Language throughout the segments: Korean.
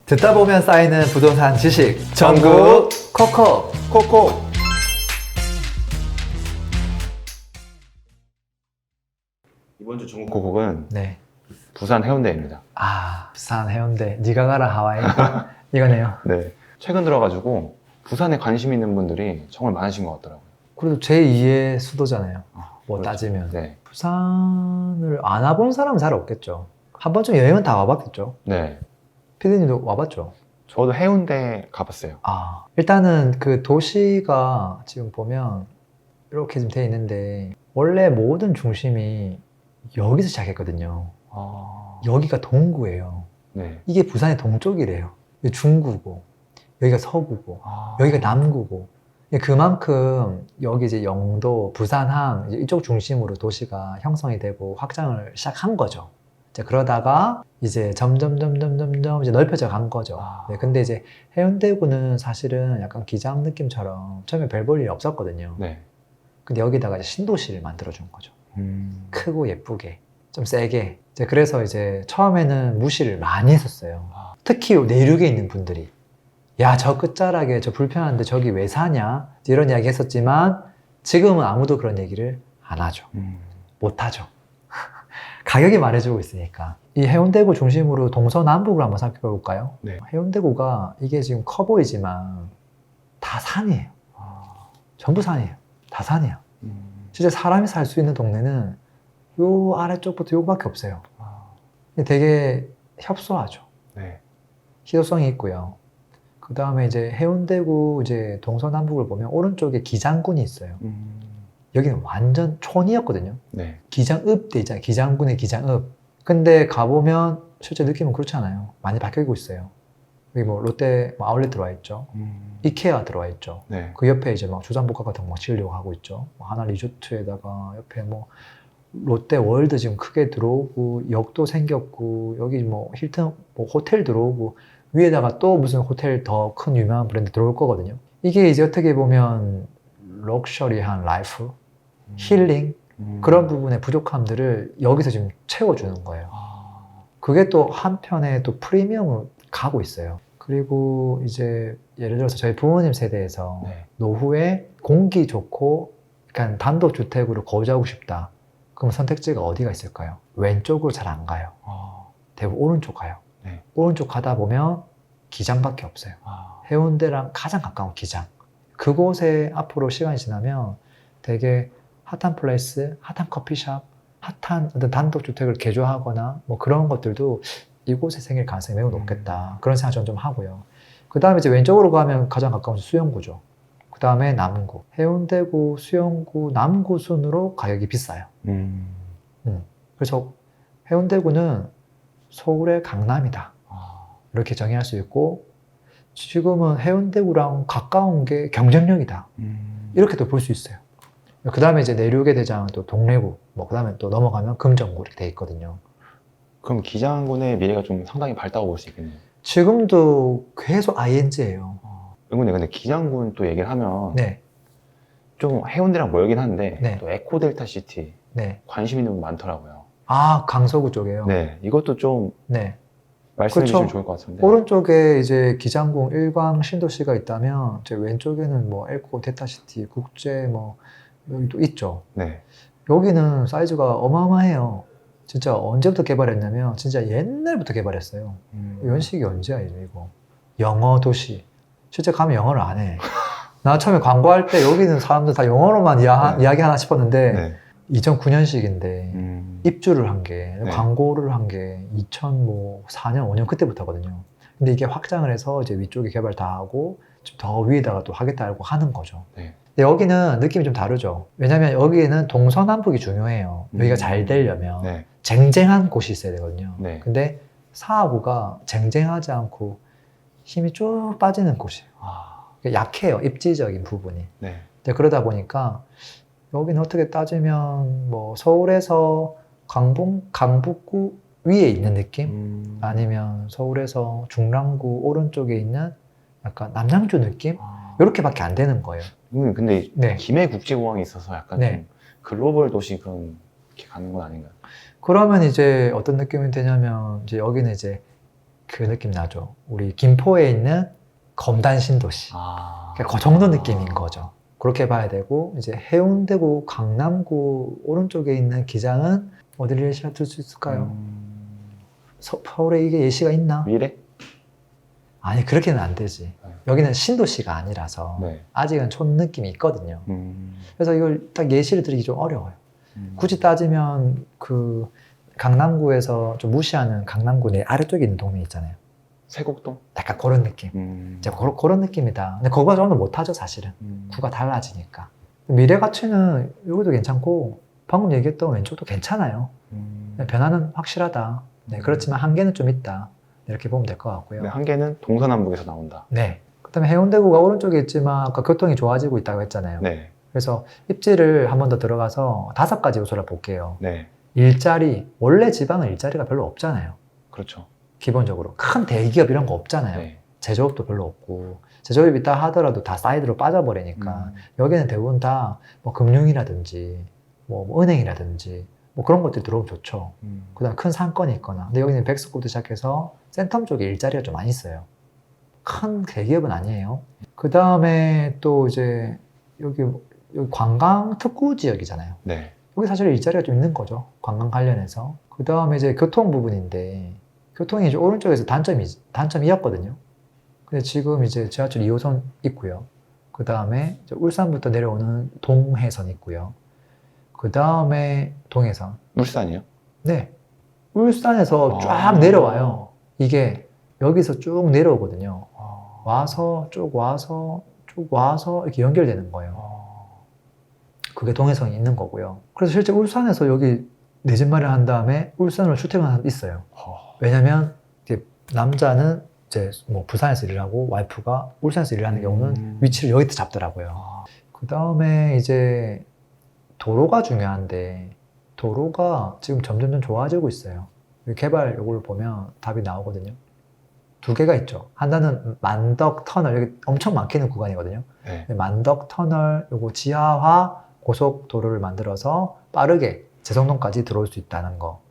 듣다 보면 쌓이는 부동산 지식 전국 코코. 코코. 이번 주 전국 코코는 네. 부산 해운대입니다. 아, 부산 해운대 네가 가라 하와이 이거네요. 네. 최근 들어가지고 부산에 관심 있는 분들이 정말 많으신 것 같더라고요. 그래도 제2의 수도잖아요. 뭐 그렇죠. 따지면. 네. 부산을 안 와본 사람은 잘 없겠죠. 한 번쯤 여행은 다 와봤겠죠. 네. 피디님도 와봤죠. 저도 해운대 가봤어요. 아, 일단은 그 도시가 지금 보면 이렇게 좀 돼 있는데 원래 모든 중심이 여기서 시작했거든요. 여기가 동구예요. 네. 이게 부산의 동쪽이래요. 이게 중구고 여기가 서구고 여기가 남구고 그만큼 여기 이제 영도, 부산항 이제 이쪽 중심으로 도시가 형성이 되고 확장을 시작한 거죠. 이제 그러다가 이제 점점 이제 넓혀져 간 거죠. 네, 근데 이제 해운대구는 사실은 약간 기장 느낌처럼 처음에 별 볼 일이 없었거든요. 네. 근데 여기다가 이제 신도시를 만들어준 거죠. 크고 예쁘게, 좀 세게. 이제 그래서 이제 처음에는 무시를 많이 했었어요. 특히 내륙에 있는 분들이. 야, 저 끝자락에 저 불편한데 저기 왜 사냐? 이런 이야기 했었지만 지금은 아무도 그런 얘기를 안 하죠. 못 하죠. 가격이 말해주고 있으니까. 이 해운대구 중심으로 동서남북을 한번 살펴볼까요? 네. 해운대구가 이게 지금 커 보이지만 다 산이에요. 전부 산이에요. 다 산이에요. 진짜 사람이 살 수 있는 동네는 요 아래쪽부터 요거밖에 없어요. 되게 협소하죠. 네. 희소성이 있고요. 그 다음에 이제 해운대구 이제 동서남북을 보면 오른쪽에 기장군이 있어요. 여기는 완전 촌이었거든요. 네. 기장읍 돼 있잖아요. 기장군의 기장읍. 근데 가보면 실제 느낌은 그렇지 않아요. 많이 바뀌고 있어요. 여기 뭐 롯데 뭐 아울렛 들어와 있죠. 이케아 들어와 있죠. 네. 그 옆에 이제 막 주상복합 같은 거 막 지으려고 하고 있죠. 뭐 하나 리조트에다가 옆에 뭐 롯데 월드 지금 크게 들어오고 역도 생겼고 여기 뭐 힐튼 뭐 호텔 들어오고 위에다가 또 무슨 호텔 더 큰 유명한 브랜드 들어올 거거든요. 이게 이제 어떻게 보면 럭셔리한 라이프, 힐링 그런 부분의 부족함들을 여기서 지금 채워주는 거예요. 그게 또 한편에 또 프리미엄으로 가고 있어요. 그리고 이제 예를 들어서 저희 부모님 세대에서 네. 노후에 공기 좋고 그러니까 단독주택으로 거주하고 싶다. 그럼 선택지가 어디가 있을까요? 왼쪽으로 잘 안 가요. 대부분 오른쪽 가요. 네. 오른쪽 가다 보면 기장밖에 없어요. 해운대랑 가장 가까운 기장. 그곳에 앞으로 시간이 지나면 되게 핫한 플레이스, 핫한 커피숍, 핫한 어떤 단독주택을 개조하거나 뭐 그런 것들도 이곳에 생길 가능성이 매우 높겠다. 그런 생각 저는 좀 하고요. 그 다음에 이제 왼쪽으로 가면 가장 가까운 수영구죠. 그 다음에 남구. 해운대구, 수영구, 남구 순으로 가격이 비싸요. 그래서 해운대구는 서울의 강남이다. 이렇게 정의할 수 있고 지금은 해운대구랑 가까운 게 경쟁력이다. 이렇게도 볼 수 있어요. 그 다음에 이제 내륙의 대장은 또 동래구, 뭐 그 다음에 또 넘어가면 금정구 이렇게 돼 있거든요. 그럼 기장군의 미래가 좀 상당히 밝다고 볼 수 있겠네요. 지금도 계속 ING예요. 은근히 근데 기장군 또 얘기를 하면 네, 좀 해운대랑 멀긴 한데 네. 또 에코델타 시티 네. 관심 있는 분 많더라고요. 아, 강서구 쪽에요. 네, 이것도 좀 네. 말씀해 그렇죠. 주시면 좋을 것 같은데. 오른쪽에 이제 기장궁 일광 신도시가 있다면 제 왼쪽에는 뭐 에코 데타시티 국제 뭐 여기 또 있죠. 네. 여기는 사이즈가 어마어마해요. 진짜 언제부터 개발했냐면 진짜 옛날부터 개발했어요. 연식이 언제야 이거. 영어 도시. 실제 가면 영어를 안 해. 나 처음에 광고할 때 여기는 사람들 다 영어로만 네. 이야기하나 싶었는데 네. 2009년식인데 입주를 한 게, 네. 광고를 한 게 2004년, 5년 그때부터거든요. 근데 이게 확장을 해서 이제 위쪽에 개발 다 하고 좀 더 위에다가 또 하겠다고 하는 거죠. 네. 근데 여기는 느낌이 좀 다르죠. 왜냐면 여기는 동서남북이 중요해요. 여기가 잘 되려면 네. 쟁쟁한 곳이 있어야 되거든요. 네. 근데 사하구가 쟁쟁하지 않고 힘이 쭉 빠지는 곳이에요. 약해요. 입지적인 부분이. 네. 근데 그러다 보니까 여기는 어떻게 따지면 뭐 서울에서 강북구 위에 있는 느낌? 아니면 서울에서 중랑구 오른쪽에 있는 약간 남양주 느낌? 이렇게밖에 안 되는 거예요. 근데 네. 김해국제공항이 있어서 약간 네. 좀 글로벌 도시 그런 게 가는 건 아닌가요? 그러면 이제 어떤 느낌이 되냐면 이제 여기는 이제 그 느낌 나죠. 우리 김포에 있는 검단 신도시. 그러니까 그 정도 느낌인 거죠. 그렇게 봐야 되고, 이제 해운대구, 강남구 오른쪽에 있는 기장은 어디를 예시로 들 수 있을까요? 서울에 이게 예시가 있나? 미래? 아니, 그렇게는 안 되지. 네. 여기는 신도시가 아니라서 네. 아직은 촌 느낌이 있거든요. 그래서 이걸 딱 예시를 드리기 좀 어려워요. 굳이 따지면 그 강남구에서 좀 무시하는 강남구 내 아래쪽에 있는 동네 있잖아요. 세곡동? 약간 그런 느낌. 이제 그런 느낌이다. 근데 그거가 좀 더 못하죠, 사실은. 구가 달라지니까. 미래가치는 여기도 괜찮고 방금 얘기했던 왼쪽도 괜찮아요. 변화는 확실하다. 네, 그렇지만 한계는 좀 있다. 이렇게 보면 될 것 같고요. 네, 한계는 동서남북에서 나온다. 네. 그다음에 해운대구가 오른쪽에 있지만 아까 교통이 좋아지고 있다고 했잖아요. 네. 그래서 입지를 한 번 더 들어가서 5가지 요소를 볼게요. 네. 일자리, 원래 지방은 일자리가 별로 없잖아요. 그렇죠. 기본적으로 큰 대기업 이런 거 없잖아요. 네. 제조업도 별로 없고 제조업 있다 하더라도 다 사이드로 빠져버리니까 여기는 대부분 다 뭐 금융이라든지 뭐 은행이라든지 뭐 그런 것들이 들어오면 좋죠. 그다음 큰 상권이 있거나. 근데 여기는 백스코부터 시작해서 센텀 쪽에 일자리가 좀 많이 있어요. 큰 대기업은 아니에요. 그 다음에 또 이제 여기 관광 특구 지역이잖아요. 네. 여기 사실 일자리가 좀 있는 거죠. 관광 관련해서. 그 다음에 이제 교통 부분인데 교통이 이제 오른쪽에서 단점이었거든요. 근데 지금 이제 지하철 2호선 있고요. 그 다음에 울산부터 내려오는 동해선 있고요. 그 다음에 동해선. 울산이요? 네. 울산에서 쫙 내려와요. 이게 여기서 쭉 내려오거든요. 와서 쭉 와서 이렇게 연결되는 거예요. 그게 동해선이 있는 거고요. 그래서 실제 울산에서 여기 내 집 마련한 다음에 울산으로 출퇴근하는 사람도 있어요. 왜냐면 이제 남자는 이제 뭐 부산에서 일을 하고 와이프가 울산에서 일을 하는 경우는 위치를 여기다 잡더라고요. 그 다음에 이제 도로가 중요한데 도로가 지금 점점 좋아지고 있어요. 개발 요걸 보면 답이 나오거든요. 2개가 있죠. 하나는 만덕 터널, 여기 엄청 막히는 구간이거든요. 네. 만덕 터널, 요거 지하화 고속도로를 만들어서 빠르게 제성동까지 들어올 수 있다는 거.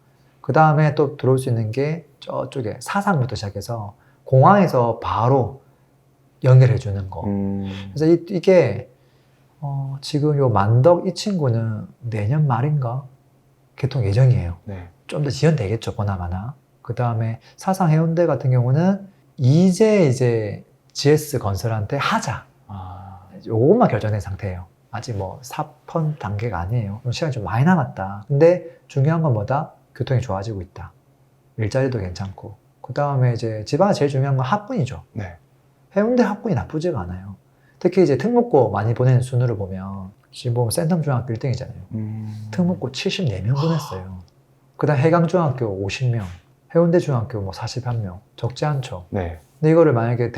그 다음에 또 들어올 수 있는 게 저쪽에 사상부터 시작해서 공항에서 바로 연결해 주는 거. 그래서 이게 지금 요 만덕 이 친구는 내년 말인가 개통 예정이에요. 네. 좀 더 지연되겠죠, 보나마나. 그 다음에 사상 해운대 같은 경우는 이제 GS 건설한테 하자. 요것만 결정된 상태예요. 아직 뭐 사펀 단계가 아니에요. 시간이 좀 많이 남았다. 근데 중요한 건 뭐다? 교통이 좋아지고 있다. 일자리도 괜찮고. 그 다음에 이제 지방에 제일 중요한 건 학군이죠. 네. 해운대 학군이 나쁘지가 않아요. 특히 이제 특목고 많이 보내는 순으로 보면 지금 보면 센텀중학교 1등이잖아요. 특목고 74명 보냈어요. 그 다음 해강중학교 50명, 해운대 중학교 뭐 41명. 적지 않죠. 네. 근데 이거를 만약에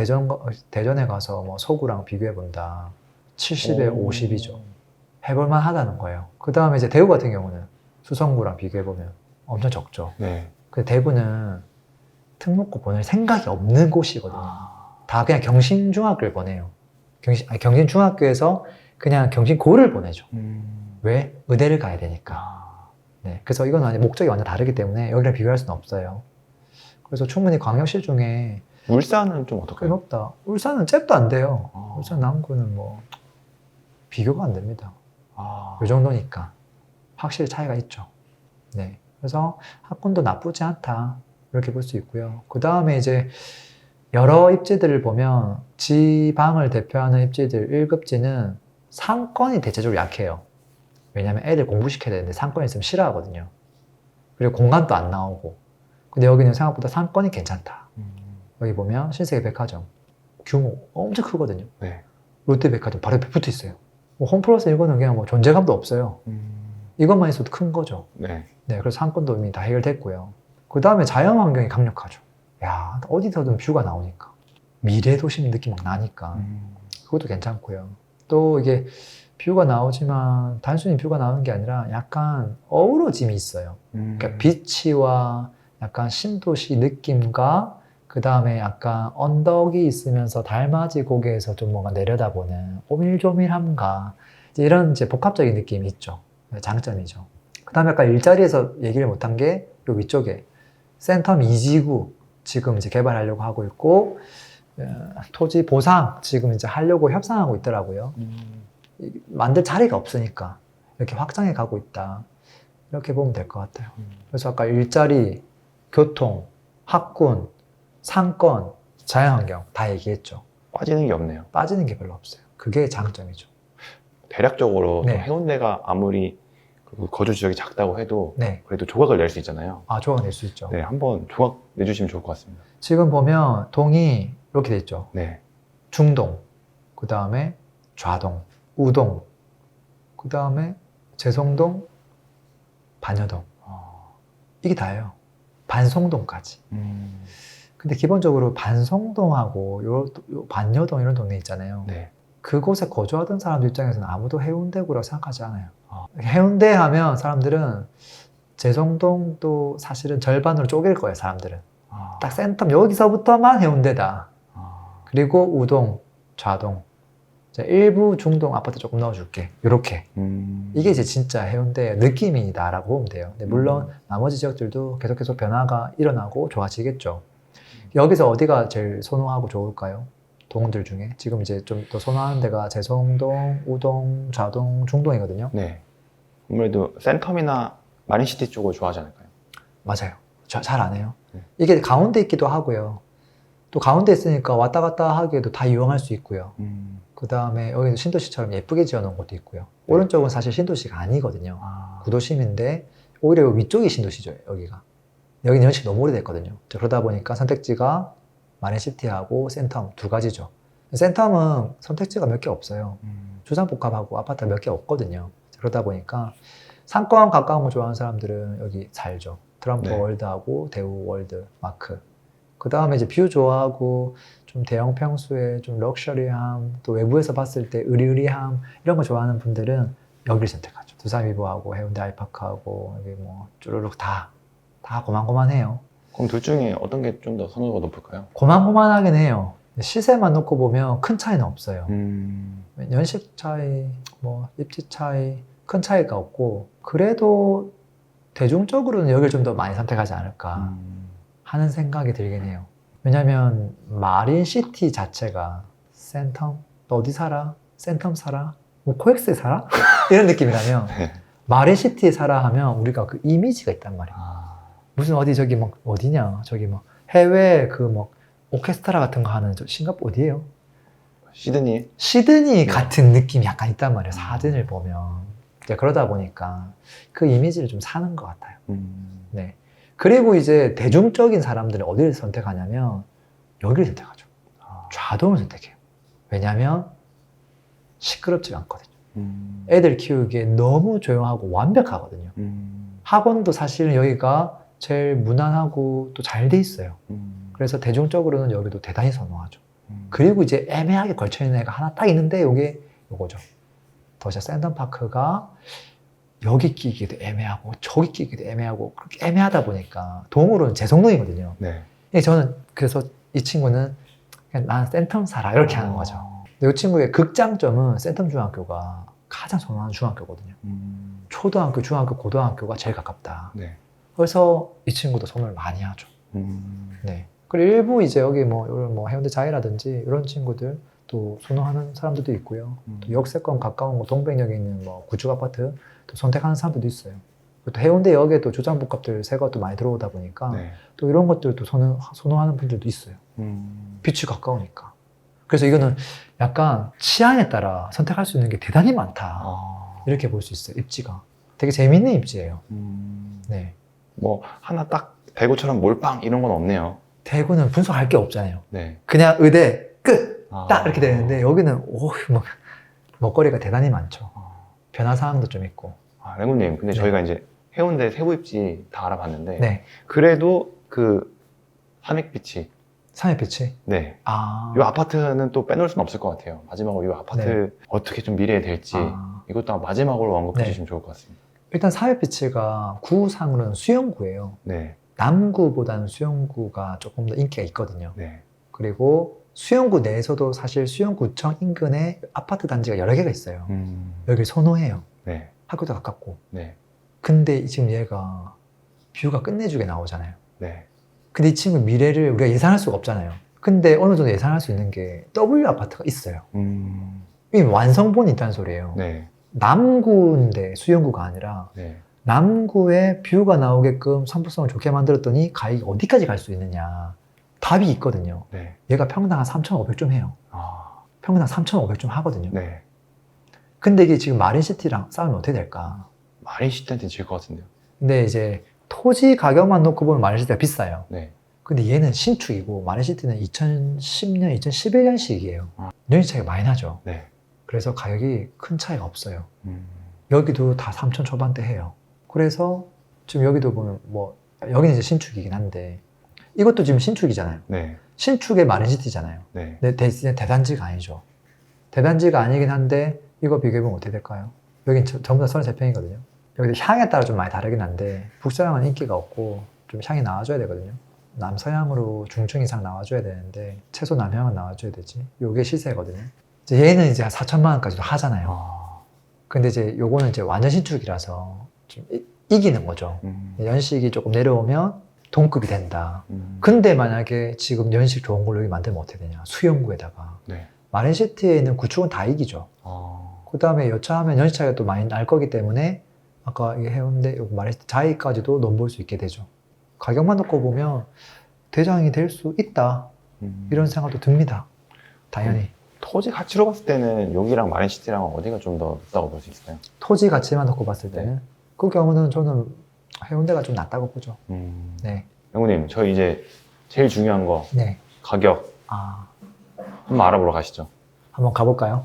대전에 가서 뭐 서구랑 비교해 본다. 70에 50이죠. 해볼만 하다는 거예요. 그 다음에 이제 대구 같은 경우는 수성구랑 비교해 보면 엄청 적죠. 네. 근데 대구는 특목고 보낼 생각이 없는 곳이거든요. 다 그냥 경신중학교를 보내요. 경신중학교에서 그냥 경신고를 보내죠. 왜? 의대를 가야 되니까. 네. 그래서 이건 아니 목적이 완전 다르기 때문에 여기랑 비교할 수는 없어요. 그래서 충분히 광역시 중에 울산은 좀 꽤 어떨까요? 높다. 울산은 잽도 안 돼요. 울산 남구는 뭐 비교가 안 됩니다. 이 정도니까 확실히 차이가 있죠. 네. 그래서 학군도 나쁘지 않다. 이렇게 볼 수 있고요. 그 다음에 이제 여러 입지들을 보면 지방을 대표하는 입지들 1급지는 상권이 대체적으로 약해요. 왜냐면 애들 공부시켜야 되는데 상권이 있으면 싫어하거든요. 그리고 공간도 안 나오고. 근데 여기는 생각보다 상권이 괜찮다. 여기 보면 신세계 백화점 규모 엄청 크거든요. 네. 롯데백화점 바로 옆에 붙어 있어요. 뭐 홈플러스 이거는 그냥 뭐 존재감도 없어요. 이것만 있어도 큰 거죠. 네. 네, 그래서 상권도 이미 다 해결됐고요. 그 다음에 자연환경이 강력하죠. 야, 어디서든 뷰가 나오니까. 미래도심 느낌 막 나니까. 그것도 괜찮고요. 또 이게 뷰가 나오지만 단순히 뷰가 나오는 게 아니라 약간 어우러짐이 있어요. 그러니까 비치와 약간 신도시 느낌과 그 다음에 약간 언덕이 있으면서 달맞이 고개에서 좀 뭔가 내려다보는 오밀조밀함과 이런 이제 복합적인 느낌이 있죠. 장점이죠. 그 다음에 아까 일자리에서 얘기를 못한 게 요 위쪽에 센텀 2지구 지금 이제 개발하려고 하고 있고 토지 보상 지금 이제 하려고 협상하고 있더라고요. 만들 자리가 없으니까 이렇게 확장해 가고 있다. 이렇게 보면 될 것 같아요. 그래서 아까 일자리, 교통, 학군, 상권, 자연환경 다 얘기했죠. 빠지는 게 없네요. 빠지는 게 별로 없어요. 그게 장점이죠. 대략적으로 네. 또 해운대가 아무리 그 거주 지역이 작다고 해도 네. 그래도 조각을 낼 수 있잖아요. 조각 낼 수 있죠. 네, 한번 조각 내주시면 좋을 것 같습니다. 지금 보면 동이 이렇게 돼 있죠. 네. 중동, 그 다음에 좌동, 우동, 그 다음에 재성동, 반여동. 이게 다예요. 반송동까지. 근데 기본적으로 반송동하고 요 반여동 이런 동네 있잖아요. 네. 그곳에 거주하던 사람들 입장에서는 아무도 해운대구라고 생각하지 않아요. 해운대 하면 사람들은 재성동도 사실은 절반으로 쪼갤 거예요, 사람들은. 딱 센터, 여기서부터만 해운대다. 그리고 우동, 좌동, 자, 일부 중동 아파트 조금 넣어줄게. 이렇게. 이게 이제 진짜 해운대의 느낌이다라고 보면 돼요. 근데 물론 나머지 지역들도 계속 변화가 일어나고 좋아지겠죠. 여기서 어디가 제일 선호하고 좋을까요? 동들 중에 지금 이제 좀 더 선호하는 데가 재성동, 우동, 좌동, 중동이거든요. 네. 아무래도 센텀이나 마린시티 쪽을 좋아하지 않을까요? 맞아요. 잘 안 해요. 네. 이게 가운데 있기도 하고요. 또 가운데 있으니까 왔다 갔다 하기에도 다 이용할 수 있고요. 그 다음에 여기는 신도시처럼 예쁘게 지어놓은 것도 있고요. 네. 오른쪽은 사실 신도시가 아니거든요. 구도심인데 오히려 위쪽이 신도시죠, 여기가. 여기는 연식 너무 오래됐거든요. 그러다 보니까 선택지가 마린시티하고 센텀 두 가지죠. 센텀은 선택지가 몇 개 없어요. 주상복합하고 아파트가 몇 개 없거든요. 그러다 보니까 상권 가까운 거 좋아하는 사람들은 여기 살죠. 트럼프 네. 월드하고 대우 월드 마크. 그 다음에 이제 뷰 좋아하고 좀 대형 평수에 좀 럭셔리함, 또 외부에서 봤을 때 으리으리함 이런 거 좋아하는 분들은 여기를 선택하죠. 두산위브하고 해운대 아이파크하고 여기 뭐 쭈루룩 다 고만고만해요. 그럼 둘 중에 어떤 게 좀 더 선호도가 높을까요? 고만고만하긴 해요. 시세만 놓고 보면 큰 차이는 없어요. 연식 차이, 뭐 입지 차이, 큰 차이가 없고 그래도 대중적으로는 여기를 좀 더 많이 선택하지 않을까 하는 생각이 들긴 해요. 왜냐면 마린시티 자체가 센텀? 너 어디 살아? 센텀 살아? 뭐 코엑스에 살아? 이런 느낌이라면 네. 마린시티에 살아 하면 우리가 그 이미지가 있단 말이에요. 무슨 어디 저기 뭐 어디냐 저기 뭐 해외 그 뭐 오케스트라 같은 거 하는 저 싱가포르 어디예요? 시드니 네. 같은 느낌이 약간 있단 말이에요. 사진을 보면. 이제 그러다 보니까 그 이미지를 좀 사는 것 같아요. 네. 그리고 이제 대중적인 사람들은 어디를 선택하냐면 여기를 선택하죠. 좌동을 선택해요. 왜냐면 시끄럽지가 않거든요. 애들 키우기에 너무 조용하고 완벽하거든요. 학원도 사실은 여기가 제일 무난하고 또 잘 돼 있어요. 그래서 대중적으로는 여기도 대단히 선호하죠. 그리고 이제 애매하게 걸쳐있는 애가 하나 딱 있는데 이게 요거죠. 더샤 샌덤파크가 여기 끼기도 애매하고 저기 끼기도 애매하고 그렇게 애매하다 보니까 동으로는 재성동이거든요. 네. 저는 그래서 이 친구는 그냥 난 센텀 살아 이렇게 하는 거죠. 근데 이 친구의 극장점은 센텀 중학교가 가장 선호하는 중학교거든요. 초등학교, 중학교, 고등학교가 제일 가깝다. 네. 그래서 이 친구도 선호를 많이 하죠. 네. 그리고 일부 이제 여기 뭐 해운대 자이라든지 이런 친구들 또 선호하는 사람들도 있고요. 또 역세권 가까운 뭐 동백역에 있는 뭐 구축 아파트 또 선택하는 사람들도 있어요. 또 해운대역에 또 주상복합들 새가 또 많이 들어오다 보니까 네. 또 이런 것들도 선호하는 분들도 있어요. 빛이 가까우니까. 그래서 이거는 약간 취향에 따라 선택할 수 있는 게 대단히 많다. 이렇게 볼 수 있어요. 입지가. 되게 재밌는 입지예요. 네. 뭐 하나 딱 대구처럼 몰빵 이런 건 없네요. 대구는 분석할 게 없잖아요. 네. 그냥 의대 끝! 아. 딱 이렇게 되는데 여기는 먹거리가 대단히 많죠. 변화사항도 좀 있고. 랭구님, 근데 네. 저희가 이제 해운대 세부 입지 다 알아봤는데 네. 그래도 그 삼익빛이 삼해빛이. 네. 아. 이 아파트는 또 빼놓을 수는 없을 것 같아요. 마지막으로 이 아파트 네. 어떻게 좀 미래에 될지 아. 이것도 마지막으로 언급해 네. 주시면 좋을 것 같습니다. 일단 삼해빛이가 구상으로는 수영구예요. 네. 남구보다는 수영구가 조금 더 인기가 있거든요. 네. 그리고 수영구 내에서도 사실 수영구청 인근에 아파트 단지가 여러 개가 있어요. 여기를 선호해요. 네. 학교도 가깝고. 네. 근데 지금 얘가 뷰가 끝내주게 나오잖아요. 네. 근데 이 친구 미래를 우리가 예상할 수가 없잖아요. 근데 어느 정도 예상할 수 있는 게 W 아파트가 있어요. 이게 완성본이 있다는 소리예요. 네. 남구인데 수영구가 아니라 네. 남구에 뷰가 나오게끔 성품성을 좋게 만들었더니 가격이 어디까지 갈 수 있느냐. 답이 있거든요. 네. 얘가 평당 한 3,500좀 해요. 아, 평당 3,500좀 하거든요. 네. 근데 이게 지금 마린시티랑 싸우면 어떻게 될까? 마린시티한테 질 것 같은데요. 근데 이제 토지 가격만 놓고 보면 마린시티가 비싸요. 네. 근데 얘는 신축이고 마린시티는 2010년, 2011년식이에요. 아. 연식 차이가 많이 나죠. 네. 그래서 가격이 큰 차이가 없어요. 음. 여기도 다 3천 초반대 해요. 그래서 지금 여기도 보면 뭐 여기는 이제 신축이긴 한데 이것도 지금 신축이잖아요. 네. 신축의 마린시티잖아요. 네. 근데 대단지가 아니죠. 대단지가 아니긴 한데 이거 비교해보면 어떻게 될까요? 여긴 전부 다 33평이거든요. 여기도 향에 따라 좀 많이 다르긴 한데 북서향은 인기가 없고 좀 향이 나와줘야 되거든요. 남서향으로 중층 이상 나와줘야 되는데 최소 남향은 나와줘야 되지. 요게 시세거든요. 이제 얘는 이제 한 4천만 원까지도 하잖아요. 아. 근데 이제 요거는 이제 완전 신축이라서 좀 이기는 거죠. 연식이 조금 내려오면 동급이 된다. 근데 만약에 지금 연식 좋은 걸로 여기 만들면 어떻게 되냐. 수영구에다가. 네. 마린시티에 있는 구축은 다 이기죠. 아. 그 다음에 여차하면 연식 차이가 또 많이 날 거기 때문에 아까 이게 해운대 마린시티 자이까지도 넘볼 수 있게 되죠. 가격만 놓고 보면 대장이 될 수 있다. 이런 생각도 듭니다. 당연히. 토지 가치로 봤을 때는 여기랑 마린시티랑 어디가 좀 더 높다고 볼 수 있어요? 토지 가치만 놓고 봤을 때는 그 경우는 저는 해운대가 좀 낫다고 보죠. 네. 영구님, 저희 이제 제일 중요한 거 네. 가격 아, 한번 알아보러 가시죠. 한번 가볼까요?